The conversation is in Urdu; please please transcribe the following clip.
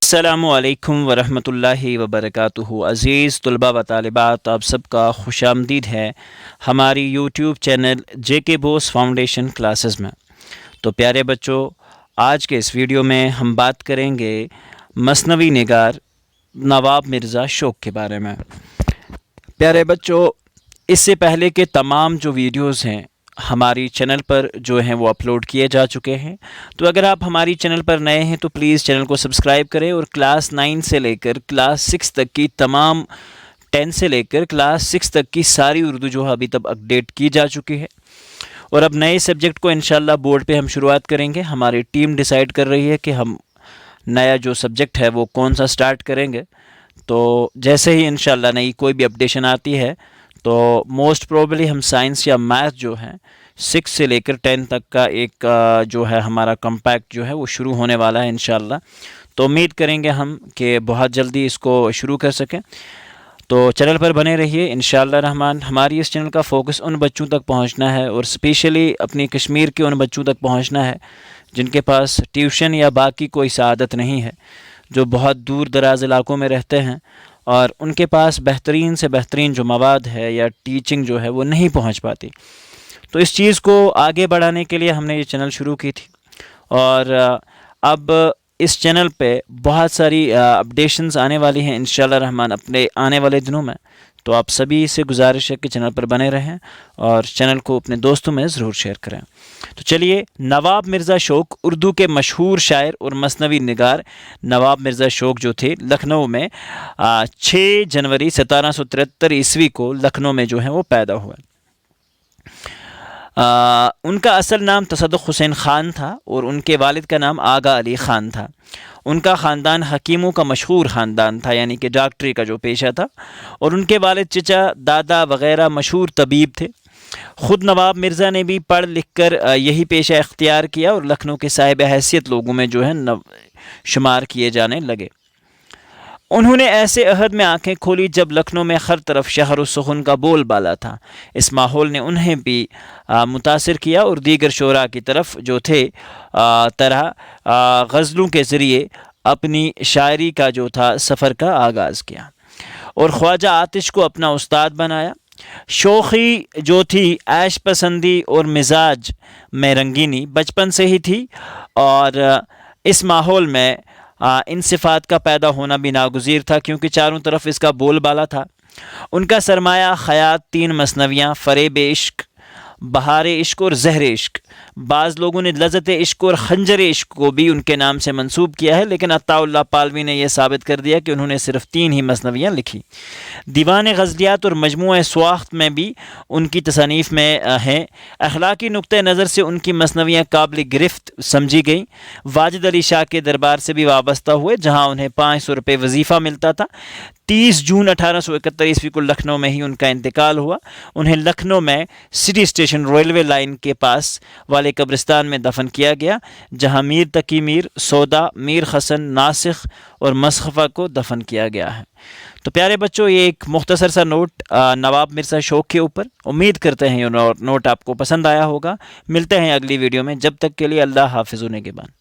السلام علیکم ورحمۃ اللہ وبرکاتہ۔ عزیز طلباء و طالبات، آپ سب کا خوش آمدید ہے ہماری یوٹیوب چینل جے کے بوس فاؤنڈیشن کلاسز میں۔ تو پیارے بچوں، آج کے اس ویڈیو میں ہم بات کریں گے مثنوی نگار نواب مرزا شوق کے بارے میں۔ پیارے بچوں، اس سے پہلے کے تمام جو ویڈیوز ہیں ہماری چینل پر جو ہیں وہ اپلوڈ کیے جا چکے ہیں، تو اگر آپ ہماری چینل پر نئے ہیں تو پلیز چینل کو سبسکرائب کریں اور کلاس 9 سے لے کر کلاس 6 تک کی تمام 10 سے لے کر کلاس 6 تک کی ساری اردو جو ہے ابھی تک اپڈیٹ کی جا چکی ہے، اور اب نئے سبجیکٹ کو انشاءاللہ بورڈ پہ ہم شروعات کریں گے۔ ہماری ٹیم ڈیسائیڈ کر رہی ہے کہ ہم نیا جو سبجیکٹ ہے وہ کون سا سٹارٹ کریں گے، تو جیسے ہی انشاءاللہ نئی کوئی بھی اپڈیشن آتی ہے تو موسٹ پروبلی ہم سائنس یا میتھ جو ہے 6 سے لے کر 10 تک کا ایک جو ہے ہمارا کمپیکٹ جو ہے وہ شروع ہونے والا ہے انشاءاللہ۔ تو امید کریں گے ہم کہ بہت جلدی اس کو شروع کر سکیں، تو چینل پر بنے رہیے انشاءاللہ رحمان۔ ہماری اس چینل کا فوکس ان بچوں تک پہنچنا ہے، اور اسپیشلی اپنی کشمیر کے ان بچوں تک پہنچنا ہے جن کے پاس ٹیوشن یا باقی کوئی سعادت نہیں ہے، جو بہت دور دراز علاقوں میں رہتے ہیں اور ان کے پاس بہترین سے بہترین جو مواد ہے یا ٹیچنگ جو ہے وہ نہیں پہنچ پاتی۔ تو اس چیز کو آگے بڑھانے کے لیے ہم نے یہ چینل شروع کی تھی، اور اب اس چینل پہ بہت ساری اپڈیشنز آنے والی ہیں انشاءاللہ رحمان اپنے آنے والے دنوں میں۔ تو آپ سبھی سے گزارش ہے کہ چینل پر بنے رہیں اور چینل کو اپنے دوستوں میں ضرور شیئر کریں۔ تو چلیے، نواب مرزا شوق اردو کے مشہور شاعر اور مثنوی نگار نواب مرزا شوق جو تھے لکھنؤ میں 6 جنوری 1773 عیسوی کو لکھنؤ میں جو ہیں وہ پیدا ہوئے۔ ان کا اصل نام تصدق حسین خان تھا اور ان کے والد کا نام آغا علی خان تھا۔ ان کا خاندان حکیموں کا مشہور خاندان تھا، یعنی کہ ڈاکٹری کا جو پیشہ تھا، اور ان کے والد چچا دادا وغیرہ مشہور طبیب تھے۔ خود نواب مرزا نے بھی پڑھ لکھ کر یہی پیشہ اختیار کیا اور لکھنؤ کے صاحب حیثیت لوگوں میں جو ہے شمار کیے جانے لگے۔ انہوں نے ایسے عہد میں آنکھیں کھولی جب لکھنؤ میں ہر طرف شہر و سخن کا بول بالا تھا۔ اس ماحول نے انہیں بھی متاثر کیا اور دیگر شعراء کی طرف جو تھے طرح غزلوں کے ذریعے اپنی شاعری کا جو تھا سفر کا آغاز کیا، اور خواجہ آتش کو اپنا استاد بنایا۔ شوخی جو تھی، عیش پسندی اور مزاج میں رنگینی بچپن سے ہی تھی، اور اس ماحول میں ان صفات کا پیدا ہونا بھی ناگزیر تھا کیونکہ چاروں طرف اس کا بول بالا تھا۔ ان کا سرمایہ خیات 3 مثنویاں، فریب عشق، بہار عشق اور زہر عشق۔ بعض لوگوں نے لذت عشق اور خنجر عشق کو بھی ان کے نام سے منسوب کیا ہے، لیکن عطاء اللہ پالوی نے یہ ثابت کر دیا کہ انہوں نے صرف 3 ہی مثنویاں لکھی۔ دیوان غزلیات اور مجموعہ سواخت میں بھی ان کی تصانیف میں ہیں۔ اخلاقی نقطہ نظر سے ان کی مثنویاں قابل گرفت سمجھی گئیں۔ واجد علی شاہ کے دربار سے بھی وابستہ ہوئے، جہاں انہیں 500 روپے وظیفہ ملتا تھا۔ 30 جون 1871 عیسوی کو لکھنؤ میں ہی ان کا انتقال ہوا۔ انہیں لکھنؤ میں سٹی اسٹیشن ریلوے لائن کے پاس والے قبرستان میں دفن کیا گیا، جہاں میر تقی میر، سودا، میر حسن، ناسخ اور مصطفیٰ کو دفن کیا گیا ہے۔ تو پیارے بچوں، یہ ایک مختصر سا نوٹ نواب مرزا شوق کے اوپر۔ امید کرتے ہیں یہ نوٹ آپ کو پسند آیا ہوگا۔ ملتے ہیں اگلی ویڈیو میں، جب تک کے لیے اللہ حافظ و نگہبان۔